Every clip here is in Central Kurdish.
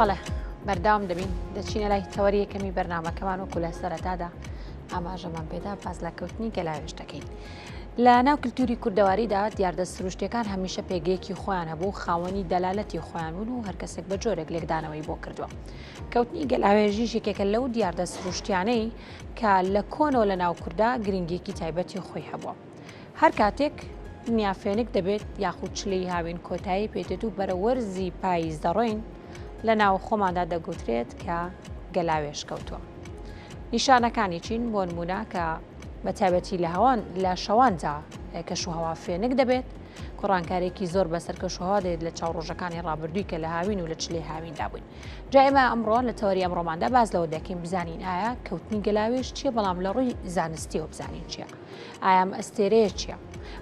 بەڵێ بەرداوام دەبین دەچینە لای تەوەری یەکەمی بەرنامەکەمان وەکو لە سەرەتادا ئاماژەمان پێدا باز لە کەوتنی گەلاوێش دەکەین. لە ناو کللتوری کوردەواریدا دیاردە سروشتیەکان هەمیشە پێگەیەکی خۆیان هەبوو، خاوەنی دەلالەتی خۆیان بوون و هەرکەسێک بە جۆرێک لێکدانەوەی بۆ کردووە. کەوتنی گەلاوێژیش یەکێکە لەو دیاردە سروشتیانەی کە لە کۆنەوە لە ناو کووردا گرنگێکی تایبەتی خۆی هەبووە. هەر کاتێک نیافێنک دەبێت یاخود چلەی هاوین کۆتایی پێدێت و بەرە وەرزی پاییز دەڕۆین لە ناو خۆماندا دەگوترێت کە گەلاوێش کەوتووە. نیشانەکانی چین بۆ نمونە کە بە تایبەتی لە شەواندا کەشوهەوا فێنک دەبێت، کوڕانکارێکی زۆر بەسەر کەشوهەوا دێت لە چاوڕۆژەکانی ڕابردووی کە لە هاوین و لە چلەی هاویندا بووین. جا ئێمە ئەمڕۆ لە تەوەری ئەمڕۆماندا باز لەوە دەکەین بزانین ئایا کەوتنی گەلاوێش چییە، بەڵام لە ڕووی زانستیەوە بزانین چییە، ئایا ئەم ئەستێرەیە چییە.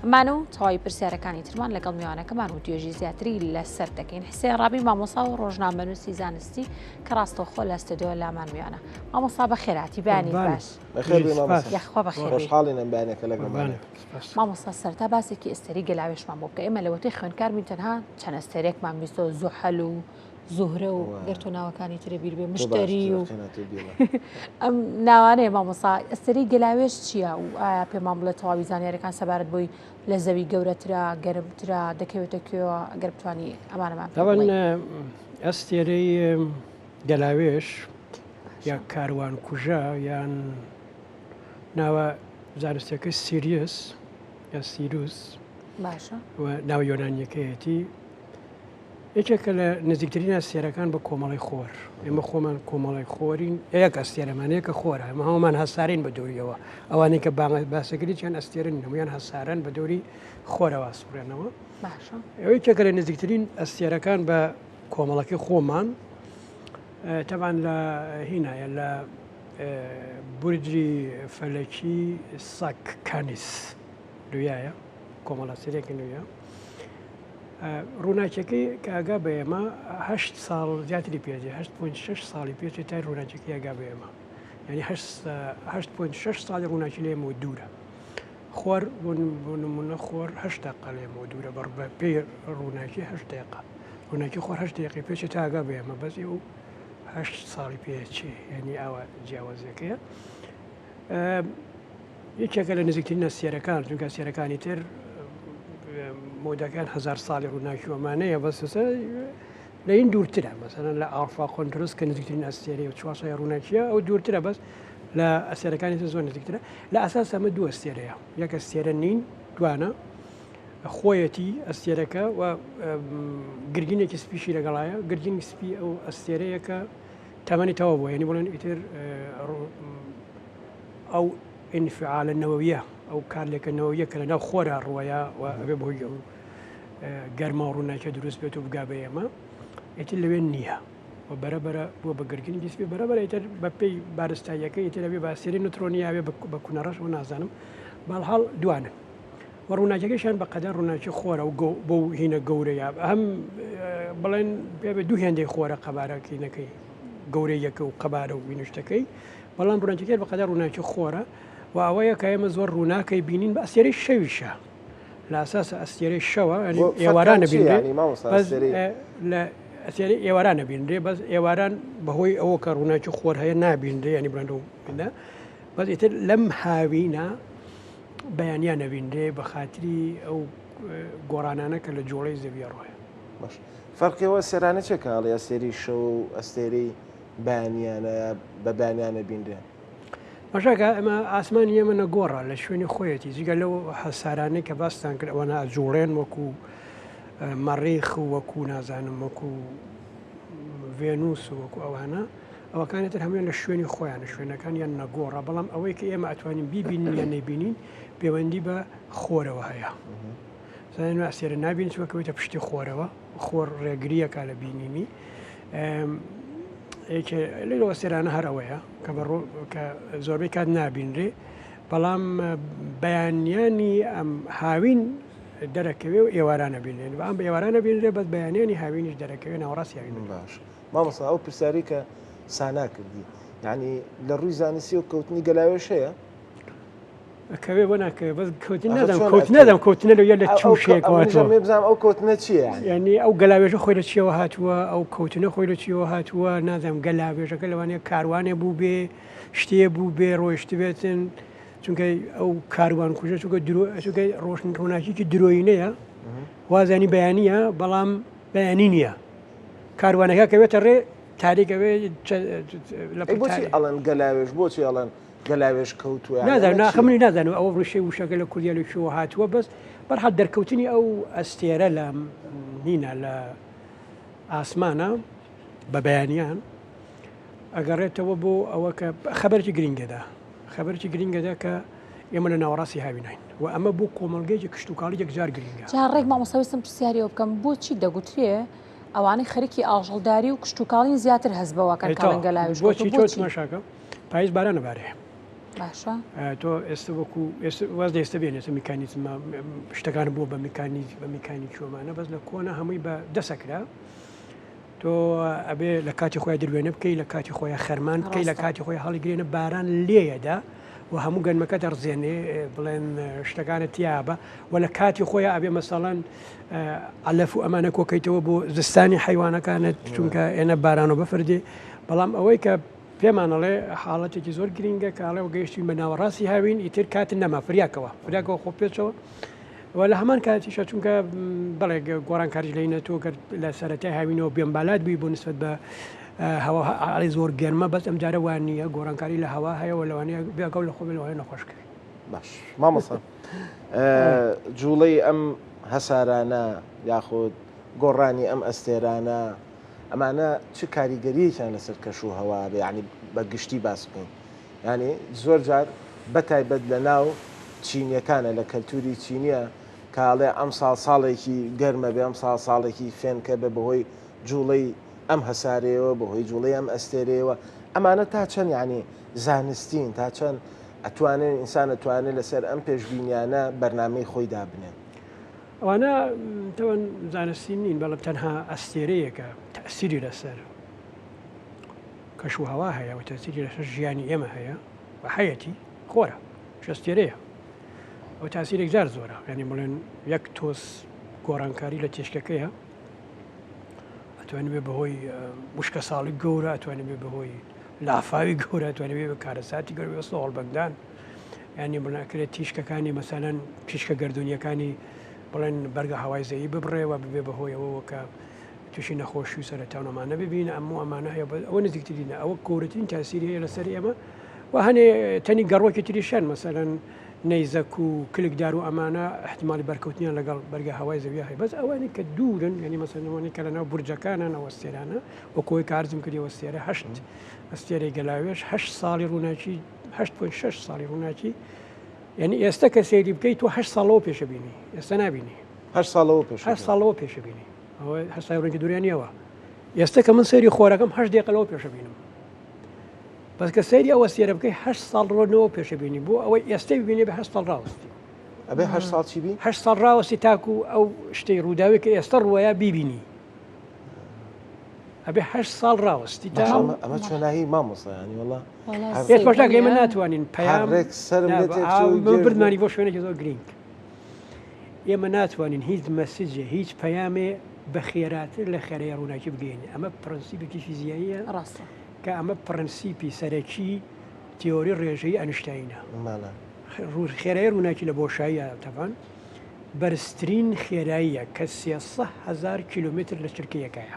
ئەمان و تەواوی پرسیارەکانی ترمان لەگەڵ میوانەکەمان و توێژی زیاتری لەسەر دەکەین. حسێن ڕابی مامۆستا و ڕۆژنامەنووسی زانستی کە ڕاستەوخۆ لە ستودیۆ لامان میوانە. مامۆستا بەخێراتی بەیانی باش. یاخوا بەخێر. خۆشحاڵین بەیانەکە لەگەڵمان. مامۆستا سەرتا باسێکی ئەستێری گەلاوێشمان بۆ بکە. ئێمە لەوەتەی خوێندکار بین تەنها چەند ئەستێرێکمان بیستەوە، زوحەل و زوهرە و گەرتۆ ناوەکانی ترە بیر بێ، مشتەری و ئەم ناوانەیە. مامۆستا ئەستێرەی گەلاوێش چییە و ئایا پێمان بڵێت تەواوی زانیاریەکان سەبارەت بۆی لە زەوی گەورەترا گەرمترا دەکەوێتە کوێوە ئەگەر بتوانی ئەمانەمان تاوان ئەستێرەی گەلاوێش یا کاروان کوژە یان ناوە زانستیەکە سیریەس یا سیروس باشە و ناو یۆنانیەکەیەتی یەکێکە لە نزیکترین ئەستێرەکان بە کۆمەڵی خۆر. ئێمە خۆمان کۆمەڵی خۆرین، یەک ئەستێرەمانەیەکە خۆرە، ئەمە هەمومان هەسارین بە دەوریەوە. ئەوانەی کە باسەکەی چیان ئەستێرن هەمویان هەسارن بە دەوری خۆرەوە سوڕێنەوە. ئەوە یەکێکە لە نزیکترین ئەستێرەکان بە کۆمەڵەکەی خۆمان. تەبان لە هینایە لە بورجی فەلەکی ساک کانیس دوایە کۆمەڵە سەرێکی نوێیە. ڕووناکیەکەی کاگا بە ئێمە 8 ساڵ زیاتری پێجێ 8.6 ساڵی پێچێت تا ڕووناکیەکەی ئاگا بە ئێمە، یعنی 8.6 ساڵی ڕووناکی لێ ئێمە دوورە. خۆر بۆ نمونە خۆر 8 دقە لێ ئێمە دوورە، بە پێی ڕووناکی 8 دقیقە. ڕووناکی خۆر 8 دقیقی پێچێت تا ئاگا بە ئێمە، بەس و 8 ساڵی پێچێ، یعنی ئاوا جیاوازەکەیە. یەکێکە لە نزیکترین ئەستێرەکان، چونکە ئەستێرەکانی تر مۆدەکان 1000 ساڵی ڕووناکی ئەمانەیە، بەس لە این دوورترە. مەسەڵەن لە ئالفا کۆنترس کە نزیکترین ئەستێرەیە و 400 ڕووناکیە ئەو دوورترە، بەس لە ئەستێرەکانی تر زۆر نزیکترە. لە ئەساس ئەمە دوو ئەستێرەیە، یەک ئەستێرە نین دوانە خۆیەتی ئەستێرەکە و گرگینێکی سپیشی لەگەڵایە. گرگین سپی ئەو ئەستێرەیەکە تەمەنی تەوا بووە، یعنی بڵێن ئیتر ئەو ئینفعالە نەوەویە، ئەو کارلێکەنەوەیە کە لەناو خۆرە ڕوەیە و ئەبێ بۆی گەرما و ڕووناکیە دروست بێت و بگا بە ئێمە، ئیتر لەوێ نییە و بەرەبەرە بووە بە گرگنی دیسپی بەرەبەر ئیتر بە پێی بارستاییەکە ئیتر ئەبێ بە ئەستێرەی نوترۆنیاوێ بە کوونەڕەش و نازانم باڵحاڵ دوانن و ڕووناکیەکەیشان بەقەدەر ڕووناکی خۆرە و بۆ هینە گەورەیە. هەم بڵێن پێ دوو هێندەی خۆرە قەبارەکەینەکەی گەورەیەکە و قەبارە و وینشتەکەی، بەڵام ڕووناکیەکە بەقەدەر ڕووناکی خۆرە و ئەوەیە کە ئێمە زۆر ڕووناکەی بینین بە ئەستێرەی شەویشە. لە ئاساس ئەستێرەی شەوە ئێوارانە بینێ، لە ئەستێرەی ئێوارانە بینرێ، بەس ئێواران بەهۆی ئەوە کە ڕووناکی خۆر هەیە نابینرێ، ینی بڵێنە بەس ئیتر لەم هاوینە بەیانیان نەبینرێ بە خاتری ئەو گۆڕانانە کە لە جۆڵەی زەویە ڕۆیە. فەرقیەوە سێرانە چێ کاڵی ئەستێری شەو و ئەستێری بەیانیانە بە بەیانیانە بینرێن؟ باشاکە ئەمە ئاسمانی ئێمە نەگۆڕە لە شوێنی خۆیەتی، جگە لەو هەسارانەی کە باستان کرد ئەوەنە جوڵێن وەکو مەڕیخ و وەکو نازانم وەکو ڤێنوس و وەکو ئەوانە، ئەوەکانێتتر هەموویان لە شوێنی خۆیانە، شوێنەکانیان نەگۆڕە، بەڵام ئەوەی کە ئێمە ئەتوانین بیبینین یان نەیبینین پەیوەندی بە خۆرەوە هەیە. زانین ئەستێرە نابین چوەکەوێتە پشتی خۆرەوە، خۆر ڕێگریەکە لە بینینی. لەوە سێرانە هەرەوەیە کە زۆربەی کات نابینرێ، بەڵام بەیانیانی ئەم هاوین دەرەکەوێ و ئێوارانە بینێن، بە ئەم بە ئێوارانە بینرێ، بەس بەیانیانی هاوینیش دەرەکەوێ ناوەڕاستیاوی. باش مامۆستا ئەو پرسیاری کە سانا کردی، یعنی لە ڕووی زانستی و کەوتنی گەلاوێش هەیە؟ كەوێ بۆ ناکەوێت بەس کەوت کەوتنە لە لە چوشێکەوەەوە بزانام ئەو کەوتنە چییە ینی ئەو گەلاوێژە خۆی لە چیەوە هاتووە ئەو کەوتنە خۆی لە چیەوە هاتووە نازانم گەلاوێژەکە لەوانەیە کاروانێ بوو بێ شتێ بوو بێ ڕۆیشت بێتن چونکە ئەو کاروان کوژە چونکە ڕۆشن ڕووناکیی درۆینەیە وازانی بەیانیە بەڵام بەیانی نییە کاروانەکە کەوێتە ڕێ تاریکەوێ بۆچی ئەڵەن گەلاوێژ بۆچی ئەڵەن گەلاوێژ کەوتووە نازانم ناخەمنی نازانم ئەوە ڕوشەی وشەکە لە کوردیا لە شووە هاتووە بەس بەرحەت دەرکەوتنی ئەو ئەستێرە لە نینە لە ئاسمانە بە بەیانیان ئەگەڕێتەوە بۆ ئەوە کە خەبەرکی گرنگەدا خەبەرکی گرنگەدا کە ئێمە لە ناوەڕاستی هاوینین و ئەمە بۆ کۆمەلگەیەکی کشتتوکاڵی یەکجار گرنگە ڕێک مامۆسەویستم پرسیاریەوە بکەم بۆچی دەگوترێ ئەوانەی خەریکی ئاژەڵداری و کشتتوکاڵی زیاتر هەزبەوەکەن کاڵن گەلاوێژ بۆچی تۆ مەشاکە پاییز بارانە بارەیە باشە تۆ ئێستا وەکو واز ئێستا بێنێتە میکانیزمە شتەکان بووە بە میکانی چۆمانە بەس لە کۆنا هەمووی بە دەسەکرا تۆ ئەبێ لە کاتی خۆی دروێنە بکەی لە کاتی خۆی خەرمان بکەی لە کاتی خۆی هەڵیگرێنە باران لێیەدا و هەموو گەنمەکە دەڕزێنێ بڵێن شتەکانە تیابە و لە کاتی خۆی ئەبێ مەسەڵەن ئەلەف و ئەمانە کۆکەیتەوە بۆ زستانی حیوانەکانت چونکە ئێنە باران و بەفردێ بەڵام ئەوەی کە پێمانەڵێ حاڵەتێکی زۆر گرنگە کاڵێ و گەیشتی بە ناوەڕاستی هاوین ئیتر کاتن نەما فریاکەوە خۆ پێچەوە و لە هەمان کاتیشە چونکە بەڵێ گۆڕان کاریش لەینە تۆ لە سەرەتای هاوینەوە بێنبالات بووی بۆ نسبەت بە هەواڵی زۆر گەرمە بەس ئەم جارە وان نییە گۆڕانکاری لە هەوا هەیە و لەوانەیە بێگەڵ لە خۆ لەوانە نەخۆشکەی باش مامەسە جوڵەی ئەم هەسارانە یاخود گۆڕانی ئەم ئەستێرانە ئەمانە چ کاریگەریەکیان لەسەر کەش و هەوا ینی بە گشتی باس بکەین ینی زۆر جار بەتایبەت لە ناو چینیەکانە لە کەلتوری چینیە کاڵێ ئەم ساڵێکی گەرمە بێ ئەم ساڵێکی فێنکە بە بەهۆی جوڵەی ئەم هەسارەوە بەهۆی جوڵەی ئەم ئەستێرەوە ئەمانە تا چەند ینی زانستین تا چەند ئەتوانێت ئینسان ئەتوانێت لەسەر ئەم پێشبینیانە بەرنامەی خۆی دابنێن ئەوانە تەوەن زانستی نین بەڵام تەنها ئەستێرەیەکە تەسیری لەسەر کەش و هەوا هەیە و تەسیری لەسەر ژیانی ئێمە هەیە بە حەیەتی خۆرە شەستێرەیە ئەو تاسیرێک جار زۆرە ینی بڵێن یەک تۆس گۆڕانکاری لە تێشکەکەیە ئەتوانێت بێ بەهۆی وشکە ساڵی گەورە ئەتوانێت بێ بەهۆی لافاوی گەورە ئەتوانێت بێ بە کارەساتی گەورە سۆڵ بەندان ینی بڵناکرێت تیشکەکانی مەسەلەن پیشکە گردونیەکانی بڵێن بەرگە هەوای زەوی ببڕێەوە ببێ بەهۆیەوە کە تووشی نەخۆشی و سەرەتاونەمانە ببینە ئەموو ئەمانە هەیە ئەوە نزیکترینە ئەوە گەورەترین تاسیری هەیە لەسەر ئێمە و هەنێ تەنی گەڕۆکی تریشان مەسەلەن نەیزەک و کلکدار و ئەمانە احتیمالی بەرکەوتنیان لەگەڵ بەرگە هەوای زەوی هەیە بەس ئەوانی کە دوورن ینی مەسەلەوانی کە لەناو بورجەکانە ئەوەستێرانە وەکۆی کارزم کردی وەستێرە هەشت ئەستێرەی گەلاوێش 8 ساڵی ڕووناچی 8.6 ساڵی ڕووناچی یعنی ئێستا کە سێری بکەیت تۆ 8 ساڵەوە پێشە بینی ئێستا نبینی 8 ساڵەوە پێش 8 ساڵەوە پێشە بینی ئەوە هەستای ڕێنگی دوورانیەوە ئێستا کە من سەیری خۆرەکەم 8 دقیقەەوە پێشە بینم بەس کە سەیری ئەوە سێرە بکەی 8 ساڵ ڕۆنەوە پێشە بینی بۆ ئەوەی ئێستا ببینێ بە 8 ساڵ ڕاوەستی ئەبێ 8 ساڵ چی بی 8 ساڵ ڕاوەستی تاکو ئەو شتەی ڕووداوی کە ئێستا ڕوایە بیبینی ئەبێ 8 ساڵ ڕاوەستی تا ئەمە چۆناهی مامۆسایانی وڵا هێت باشاکە ئێمە ناتوانین پەیام بردمانی بۆ شوێنێکی زۆر گرنگ ئێمە ناتوانین هیچ مەسیجێ هیچ پەیامێ بە خێراتر لە خێرەیە ڕووناکی بگەین ئەمە پرەنسیپێکی فیزیاییە ڕاستە کە ئەمە پرەنسیپی سەرەکی تیۆری ڕێژەی ئەنشتاینە خێرای ڕووناکی لە بۆشاییە تەفان بەرزترین خێراییە کە 300,000 کیلومتر لە چرکەیەکایە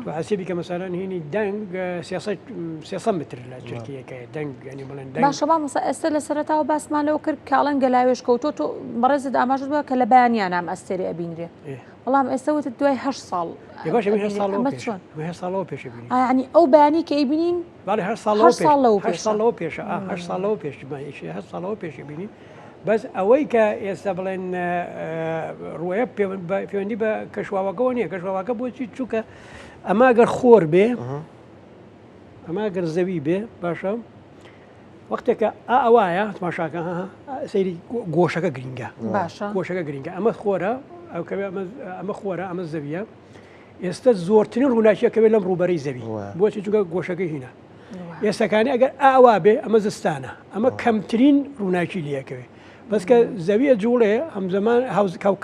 تو حسیبی کە مەسەلەن هینی دەنگ 300 متر لە چرکەیەکایە دەنگ ینی بڵێن دەنگ باشە مامۆستا ئێستا لە سەرەتاوە باسمان لەوە کرد کاڵەن گەلاوێش کەوتۆ تۆ بەڕێزت ئاماژت بووە کە لە بەیانیان ئەم ئەستێرە ئەبینرێ بەڵام ئێستا وتت دوای 8 ساڵ باشە 8 ساڵەوە پێشە بینی ینی ئەو بەیانی کە ئەیبینین باڵێ 8 ساڵەوە پێشە 8 ساڵەوە پێش 8 ساڵەوە پێشی بینی بەس ئەوەی کە ئێستا بڵێن ڕوایە پەیوەندی بە کەشواوەکەەوە نییە کەشواوەکە بۆچی چووکە ئەماگەر خۆر بێ ئەماگەر زەوی بێ باشە وەختێکە ئەوایە تماشاکە سەیری گۆشەکە گرینگە گۆشەکە گرینگە ئەمە خۆرە ئەمە خۆرە ئەمە زەویە ئێستا زۆرترین ڕووناکیەکەوێت لەم ڕووبەرەی زەوی بۆچی چونکە گۆشەکەی هینە ئێستاکانی ئەگەر ئاوا بێ ئەمە زستانە ئەمە کەمترین ڕووناکی لەکەوێ بەس کە زەویە جوڵێ ئەم زەمان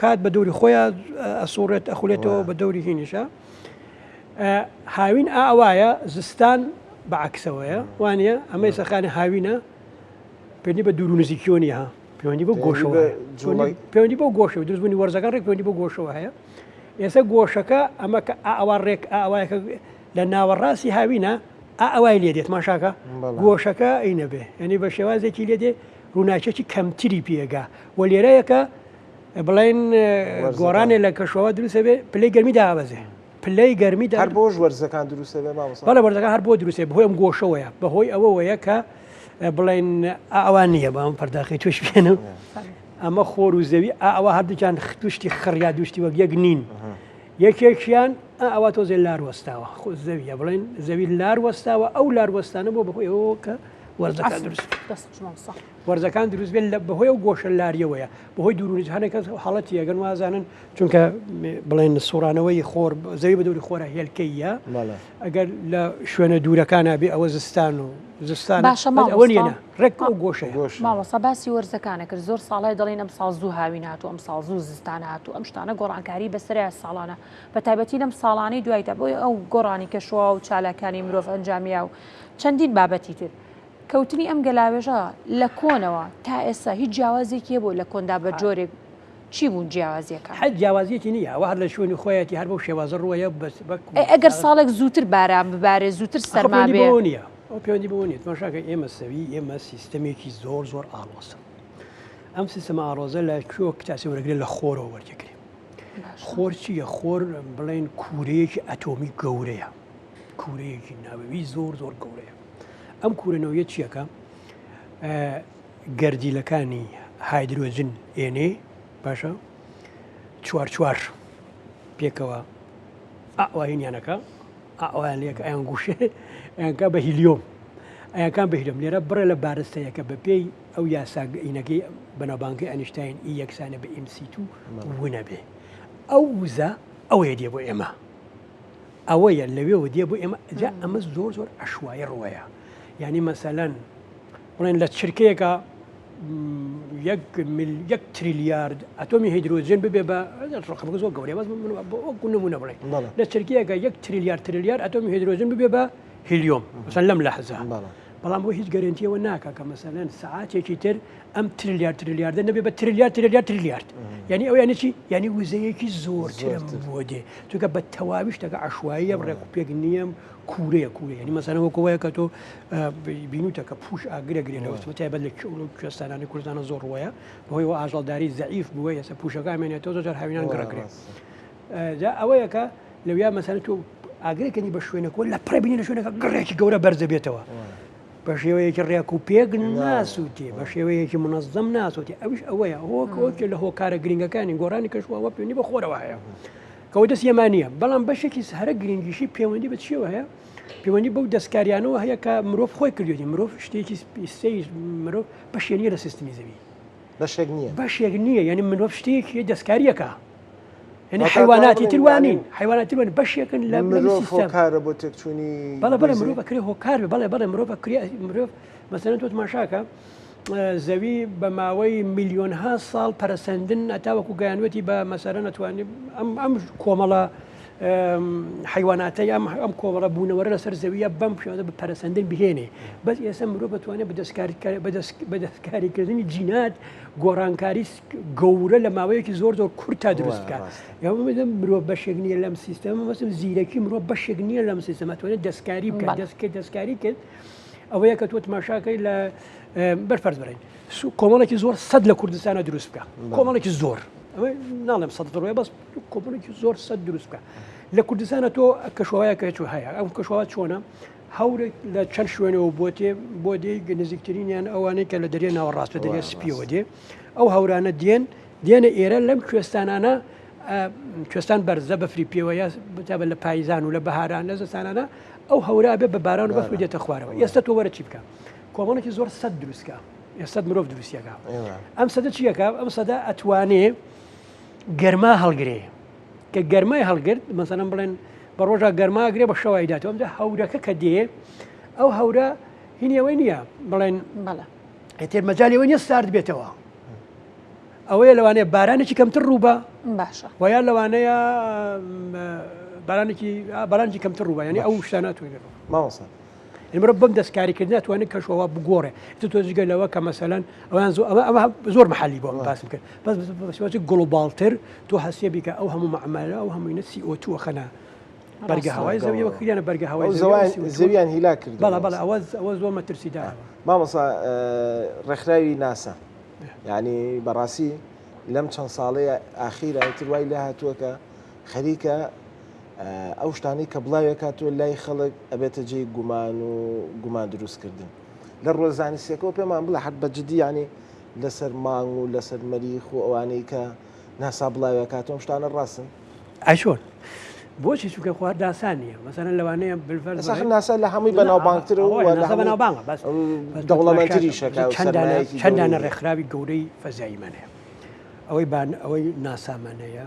کات بە دەوری خۆیان ئەسوڕێت ئەخولێتەوە بە دەوری هینیشە هاوین ئاوایە زستان بەعکسەوەیە وانە ئەمە سەخانە هاوینە پێنی بە دوور و نزیکیۆنی ها پەیوەندی بۆ گۆشەوە پەیوەندی بۆ گۆشەوە دروستبوونی وەرزەکان ڕێک پەیوەندی بۆ گۆشەوە هەیە ئێستا گۆشەکە ئەمە کە ئاوا ڕێک ئاوایەکە لە ناوەڕاستی هاوینە ئاوای لێ دێت ماشاکە گۆشەکە ئەینە بێ ینی بە شێوازێکی لێ دێ ڕووناچێکی کەمتری پێگا وە لێرەیەکە بڵێن گۆڕانێ لە کەشەوە دروستە بێ پلەی گەرمی دابەزێ پلەی گەرمی هەر بۆش وەرزەکان دروستە بێ بەڵێ وەرزەکان هەر بۆ دروستێ بەهۆی ئەم گۆشەوەیە بەهۆی ئەوەیە کە بڵێن ئاوان نییە بە ئەم پەرداخی توش بێنم ئەمە خۆر و زەوی ئەوە هەردووکیان توشتی خڕیا دوشتی وەک یەک نین یەکێکیان ئەوە تۆزێ لار وەستاوە خۆ زەویە بڵێن زەوی لار وەستاوە ئەو لار وەستانە بۆ بەهۆی ئەوە کە وەرزەکان دروست وەرزەکان دروست بێن لە بەهۆی ئەو گۆشە لاریەوەیە بەهۆی دوورونی هەنێکە حڵەتی ئەگەن وازانن چونکە بڵێن سوڕانەوەی خۆر زەوی بە دووری خۆرە هێلکەیە ئەگەر لە شوێنە دوورەکانە بێ ئەوە زستان و زستان ئەوە نیەنە ڕێک ئەو گۆشەیە ماوەسا باسی وەرزەکانە کرد زۆر ساڵای دەڵێن ئەم ساڵ زوو هاوین هاتوو ئەم ساڵ زوو زستان هاتوو ئەم شتانە گۆڕانکاری بەسەرای ساڵانە بە تایبەتی لەم ساڵانەی دوایتە بۆی ئەو گۆڕانی کەشوە و چالاکانی مرۆڤ ئەنجامیا و چەندین بابەتی تر کەوتنی ئەم گەلاوێژە لە کۆنەوە تا ئێستا هیچ جیاوازێکی بۆ لە کۆندا بە جۆرێک چی بوون جیاوازیەکە حەج جیاوازیەکی نییە ئەوە هەر لە شوێنی خۆیەتی هەر بۆ شێوازە ڕوویە ئەگەر ساڵێک زووتر باران ببارێ زووتر سەرما بێ نییە ئەو پەیوەندی بۆ نیێت ماشاکە ئێمە سەوی ئێمە سیستەمێکی زۆر زۆر ئاڵۆسە ئەم سیستەمە ئاڕۆزە لە کوێ کتاسی وەرەگرێت لە خۆرەوە وەرجەگرێت خۆر چییە خۆر بڵێن کوورەیەکی ئەتۆمی گەورەیە کوورەیەکی ناوەوی زۆر زۆر گەورەیە ئەم کوورەنەوەیە چیەکە گەردیلەکانی هایدرۆجن ئێنێ باشە چوار پێکەوە ئاوینیانەکە ئاوایان لەکە ئەیان گوشێ ئەیانکە بە هیلیۆم ئەیانکان بە هیلیۆم لێرە بڕێ لە بارستەیەکە بە پێی ئەو یاساگەینەکەی بەناوبانکەی ئەنیشتین ئی یەکسانە بە MC2 ونە بێ ئەو وزە ئەوەیە دێ بۆ ئێمە ئەوەیە لەوێەوە دێ بۆ ئێمە جا ئەمە زۆر زۆر ئەشوایە ڕوەیە یعنی مەسەلەن بڵێن لە چرکەیەکە 1 تریلیارد ئەتۆمی هیدرۆجن ببێ بە زۆر گەورەیە نمونە بڵێ لە چرکەیەکە 1 تریلیارد ئەتۆمی هیدرۆجن ببێ بە هیلیۆم مثلا لەم لەحزە بەڵام بۆ هیچ گەرنتیەوە ناکە کە مەسەلەن سعاتێکی تر ئەم تریلیاردە نەبێ بە تریلیارد یعنی ئەو یعنی چی یعنی وزەیەکی زۆرترم بۆ دێ چونکە بە تەواویشتەکە عشواییە ڕێک و پێک نییەم کوورەیە یعنی مەسەلەن وەکەوەیە کە تۆ بینوتە کە پوش ئاگرەگرێنەوە تایبەت لە کوێستانانی کوردستانە زۆر ڕوەیە بەهۆی ئەوە ئاژەڵداری زەعیف بووە ئێستا پوشەکە ئەمێنێتەوە زۆر هاوینان گڕەگرێت جا ئەوەیە کە لەویا مەسەلەن تۆ ئاگرێکەنی بە شوێنەکە لە پڕێ بینی لە شوێنەکە گڕێکی گەورە بەرزە بێتەوە بە شێوەیەکی ڕێک و پێک ناسووتێ بە شێوەیەکی منەظەم ناسووتێ ئەوش ئەوەیە هۆکە لە هۆکارە گرنگەکانی گۆڕانی کەشوەوە پێنی بە خۆرەوە هەیە کەەوە دەست ئێمانە بەڵام بەشێکی هەرە گرنگیشی پەیوەندی بە چیەوە هەیە پەیوەندی بەو دەستکاریانەوە هەیە کە مرۆڤ خۆی کردوێتی مرۆڤ شتێکی سەی مرۆڤ بەشێنیە لە سیستمی زەوی بەشێک نییە یعنی مرۆڤ شتێکی دەستکاریەکە یعنی حیواناتی تروانین حیواناتی وان بەشێکن لە مرۆڤ بۆ تێکچوونی بەڵێ مرۆڤ بەکرێ هۆکار بەڵێ مرۆڤ بەکرێ مرۆڤ مەسەلەن تۆ ماشاکە زەوی بە ماوەی میلیۆنها ساڵ پەرسەندن ئەتاوەکو گەیانوەتی بە مەسەلەن ئەتوانێت ئەم کۆمەڵە حیواناتەی ئەم کۆمەڵە بوونەوەرە لەسەر زەویە بەم پیاوەدە بە پەرسەندن بهێنێ بەس ئێستا مرۆڤ بەتوانێت بە دەستکاریکردنی جینات گۆڕانکاری گەورە لە ماوەیەکی زۆر کورت تا دروست بکات مرۆڤ بەشێک نییە لەم سیستەمە مەسم زیرەکی مرۆڤ بەشێک نییە لەم سیستەمە توانێت دەستکاری بکات دەستکاری کرد ئەوەیە کە تۆ تماشاکەی لە بەرفەرز بڕین کۆمەڵێکی زۆر 100 لە کوردستانە دروست بکە کۆمەڵێکی زۆر ئەوە ناڵێم 100 ڕۆیە بەس کۆمەڵێکی زۆر 100 دروست بکە لە کوردستانە تۆ کەشوایەکە چۆ هەیە ئەم کەشوات چۆنە هەورێک لە چەند شوێنەوە بۆ دێ نزیکترینیان ئەوانەی کە لە دەریای ناوەڕاست لە دەریای سپیەوە دێ ئەو هەورانە دێنە ئێرە لەم کوێستانانە کوێستان بەرزە بەفری پێوە یا بتابە لە پاییزان و لە بەهاران لە زستانانە ئەو هەورا بێ بە باران و بەفر دێتە خوارەوە ئێستا تۆ وەرە چی بکە کۆمەڵێکی زۆر 100 دروستکە ئێستا مرۆڤ دروستیەکە ئەم سەدە چیەکە ئەم سەدە ئەتوانێ گەرما هەڵگرێ کە گەرمای هەڵگرت مەسەلەن بڵێن بە ڕۆژە گەرماگرێ بە شەوای داتەوە ئەمجا هەورەکە کە دێ ئەو هەورە هینیەوەی نییە بڵێن بەڵێ ئێتر مەجاالەوەی نیە سارد بێتەوە ئەوەیە لەوانەیە بارانێکی کەمتر ڕووبە باشە ویان لەوانەیە بارانێکی کەمتر ڕووبە ینی ئەو شتاناتوێت ماوەسا مرە بەم دەستکاریکردن توانێت کەشەوە بگۆڕێ تۆزیگەلەوە کە مەسەلەن ئەویان زۆر محلی بۆ باسم کرد بەس گڵوباڵتر تۆ هەسێ بیکە ئەو هەموو معمالە ئەو هەمووی CO2 خەنا بەرگە هەوای زەویەوە کردیانە بەرگە هەوای زەویان هیلا کرد بەڵە ئەوە زۆر مەترسیدا مامەسا ڕێکخراوی ناسا یعنی بەڕاستی لەم چەند ساڵەیە ئاخیرا تر وای لە هاتووەکە خەریکە ئەو شتانی کە بڵاوێک هاتووە لای خەڵک ئەبێتە جێ گومان و گومان دروستکردن لە ڕۆژزانستیەکەەوە پێمان بڵە حەت بەجددی ینی لەسەر مانگ و لەسەر مەریخ و ئەوانەی کە ناسا بڵاوێک هاتۆم شتانە ڕاستن ئاشۆن بۆچی چونکە خوارد داسان نیە مەسەرەن لەوانەیە بالفەر ناسا لە هەمووی بەناوبانگتر و بەناوبانگە بەس دەوڵەمەندتری شەکە چەندانە ڕێکخراوی گەورەی فەزاییمانەیە ئەوەی ناسامانەیە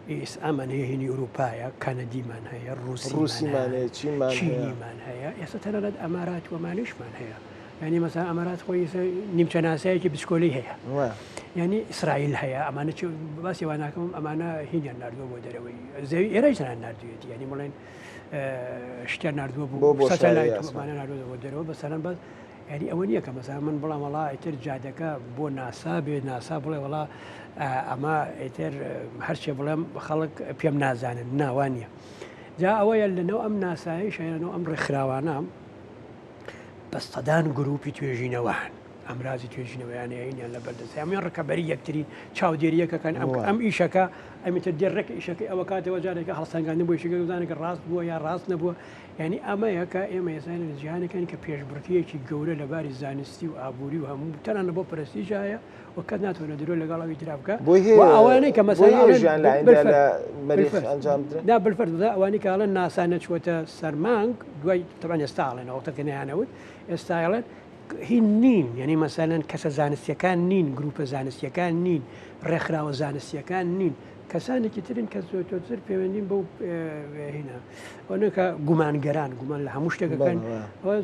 ئێسامان هەیە هینی ئوروپایە کەنەدیمان هەیە رووسیمانەیە چینیمان هەیە ئێستا تەنانەت ئەمارات وەمانشمان هەیە ینی مەسا ئەمارات خۆی نیمچە ناسایەکی بچکۆلی هەیە ینی ئیسرائیل هەیە ئەمانە باسیێوان ناکەم ئەمانە هینیان نردووە بۆ دەرەوەی زەوی ئێرەیان نردوێتی ینی بڵێن شتیان نردووە بۆ سەتەلایتمانە نردووە بۆ دەرەوە بەسەران بەس یعنی ئەوە نییە کە مەسا من بڵام وڵا ئیتر جادەکە بۆ ناسا بێ ناسا بڵێ وڵا ئەمە ئیتر هەرچێ بڵێم خەڵک پێم نازانن ناوانە جا ئەوەیە لەنەوە ئەم ناسایی شەیەنەوە ئەم ڕێکخراوانە بەستەدان گروپی توێژینەوەهن ئەمرازی توێژینەوەیانیان لە بەردەستی ئەمیان ڕکەبەری یەکترین چاودێریەکەکەن ئەم ئیشەکە ئەمیتر دێڕێک ئیشەکەی ئەوە کاتەوە جارێکە هەڵسەنگاندن بۆ یشەکە بزانێت کە ڕاست بووە یا ڕاست نەبووە ینی ئەمەیەکە ئێمە ێسان لە جیهانەکەن کە پێشبڕکیەکی گەورە لەباری زانستی و ئابووری و هەموو تەنانە بۆ پرەستیژایە و کات ناتوانێت درۆ لەگەڵەوەی درابکە ئەوانەی کە مەسەلا بالفەردا ئەوانی کاڵەن ناسا نەچوەتە سەرمانگ دوای تەبان ئێستاڵێنەوەتەکە نەیانەوت ئێستاڵێن هین نین یعنی مەسەلەن کەسە زانستیەکان نین گروپە زانستیەکان نین ڕێکخراوە زانستیەکان نین کەسانێکی ترن کە زۆرتر پەیوەندیم بەو هینە ئەوەکە گومانگەران گومان لە هەموو شتێکەکەن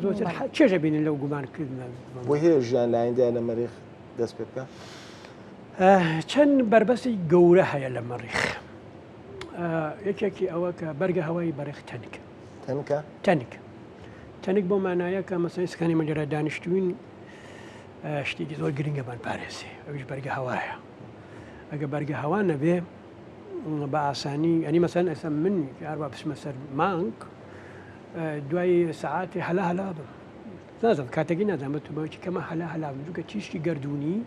زۆرتر چێژە بینن لەو گومانکردن بۆ هەیە ژیان لایەندا لە مەریخ دەست پێ بکە چەند بربەسی گەورە هەیە لە مەریخ یەکێکی ئەوە کە بەرگە هەوای بەریخ تەنک بۆ مانایە کە مەسەی سکانی مەجێرە دانیشتوین شتێکی زۆر گرنگەمان پارێزی ئەوش بەرگە هەوایە ئەگە بەرگە هەوا نەبێ بە ئاسانی ئەنی مەسەن ئەسە من یاروا بچمە سەر مانگ دوای سەعاتی هەلا هەلا بم نازم کاتێکی نازانمە تومەوەی کەمە هەلا هەلا بچووکە تیشتی گەردوونی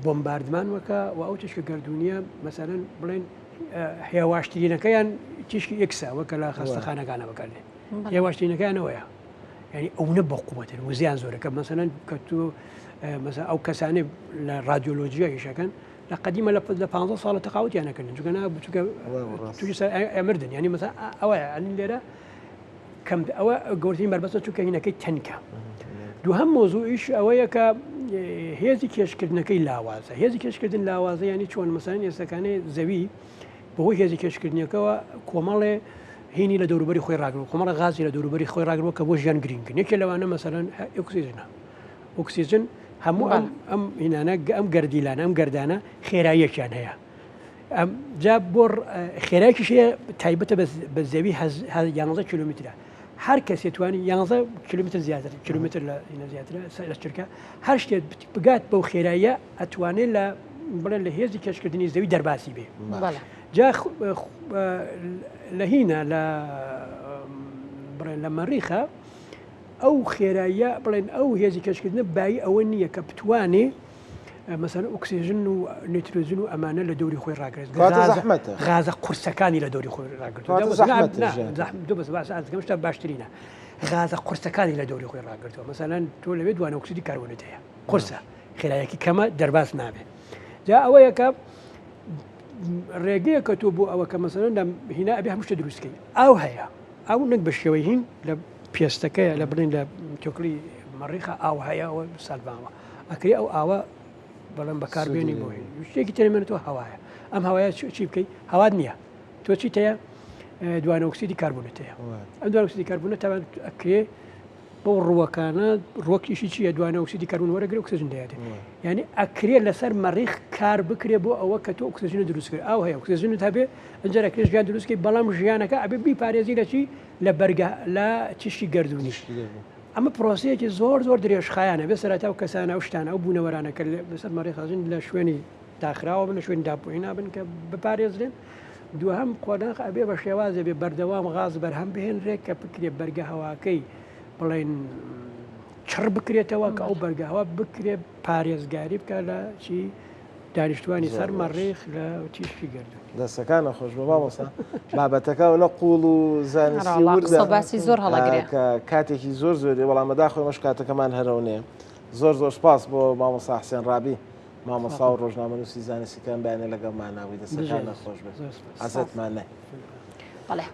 بۆمباردمان وەکە و ئەو تشکە گەردونیە مەسەرەن بڵێن هێواشترینەکەیان تیشکی ئکسە وەکە لە خەستەخانەکانە بەکاردێن هێواشترینەکانەوەیە ینی ئەو نە بە قووەتن وزیان زۆرەکە مەسەرەن کە تۆ ئەو کەسانێ لە رادیۆلۆژیە هیشەکەن لە قدیمە لە 15 ساڵە تەقاوتیانەکردن چونکە بچووکە ئەمردن ینی مەسا ئەوەیە ئەنی لێرە کەم ئەوە گەورترین بربەستە چونکە هینەکەی تەنکە دووهەم مۆزوعیش ئەوەیە کە هێزی کێشکردنەکەی لاوازە هێزی کێشکردن لاوازە ینی چۆن مەسەن ئێستەکانەی زەوی بەهۆی هێزی کێشکردنیەکەەوە کۆمەڵێ هینی لە دەوروبەری خۆی ڕاگرن کۆمەڵە غازی لە دەوروبەری خۆی ڕاگرەوە کە بۆ ژیان گرنگن یەکێ لەوانە مەسەرەن ئۆکسیژن هەموو ئەم هینانە ئەم گەردیلانە ئەم گەردانە خێراییەکیان هەیە جا بۆ خێرایکیش هەیە تایبەتە بە زەوی 11 کیلومترە هەر کەسێ توانی 11 کیلومتر زیاتر کیلومتر لە زیاترە لە چرکە هەر شتێت بگات بەو خێراییە ئەتوانێت لە بڵێن لە هێزی کێشکردنی زەوی دەرباسی بێ جا لە هینە بڵێن لە مەریخە ئەو خێراییە بڵێن ئەو هێزی کەشکردنە بای ئەوە نییە کە بتوانێ مەسەن ئۆکسیژن و نیتروژن و ئەمانە لە دەوری خۆی ڕاگرێت غازە قورسەکانی لە دەوری خۆی ڕاگرێت باشترینە غازە قورسەکانی لە دەوری خۆی ڕاگرێتەوە مەسەلەن تۆ لەوێ دوانە ئۆکسیدی کاربۆنێت هەیە قورسە خێراییەکی کەمە دەرباس نابێت جا ئەوەیە کە ڕێگەیە کە تۆ بۆ ئەوە کە مەسەلەن لە هینا ئەبێ هەموو شتە دروستکەی ئەو هەیە ئەو نەک بە شێوەی هین لە پێستەکەی لە بڵین لە تۆکلی مەریخە ئاو هەیەەوە سالباوە ئەکری ئەو ئاوە بەڵام بەکاربێنی بۆ شتێکی تێنێتەوە هەوایە ئەم هەوایە چی بکەیت هەواد نییە تۆ چیت هەیە دوانە ئۆکسیدی کاربونەتەیە ئەم دوانە ئۆکسیدی کاربونە تاوان ئەکرێ بۆ ڕووەکانە ڕۆکیشی چیە دوانە ئۆکسیدی کاربون وەرەگرێ ئۆکسیژن دەیاتێت یعنی ئەکرێ لەسەر مەریخ کار بکرێ بۆ ئەوە کە تۆ ئۆکسیژن دروست کرد ئەو هەیە ئۆکسیژنت هەبێ ئەنجا ئەکرێ ژیان دروستکەی بەڵام ژیانەکە ئەبێ بیپارێزی لە چی لە بەرگە لە تیشتی گردردونی ئەمە پرۆسەیەکی زۆر درێژخایانە بێ سەرەتا و کەسانە ئەو شتانە ئەو بوونەوەرانەکە بەسەر مەریخازن لە شوێنی داخراوە بن لە شوێن داپۆینا بن کە بپارێزرێن دووهم قۆناغ ئەبێ بە شێوازە بێ بەردەوام غاز بەرهەم بهێنرێت کە بکرێ بەرگە هەواکەی بڵێن چڕ بکرێتەوە کە ئەو بەرگەهوا بکرێ پارێزگاری بکە لە چی دانیشتوانی سەر مەریخ لە تیشتی گردردون دەستەکانە خۆش بە مامۆستا بابەتەکە و لە قوڵ و زانستی باسی زۆر هەڵەگرێ کە کاتێکی زۆر زۆری بەڵام بەداخۆی مەش کاتەکەمان هەرەونێ زۆر سپاس بۆ مامۆستا حسێن ڕابی مامۆستا و ڕۆژنامەنووسی زانستیەکان بەیانێ لەگەڵماناوی دەستەکانە خۆش بێت ئازەتمان نای. بەڵێ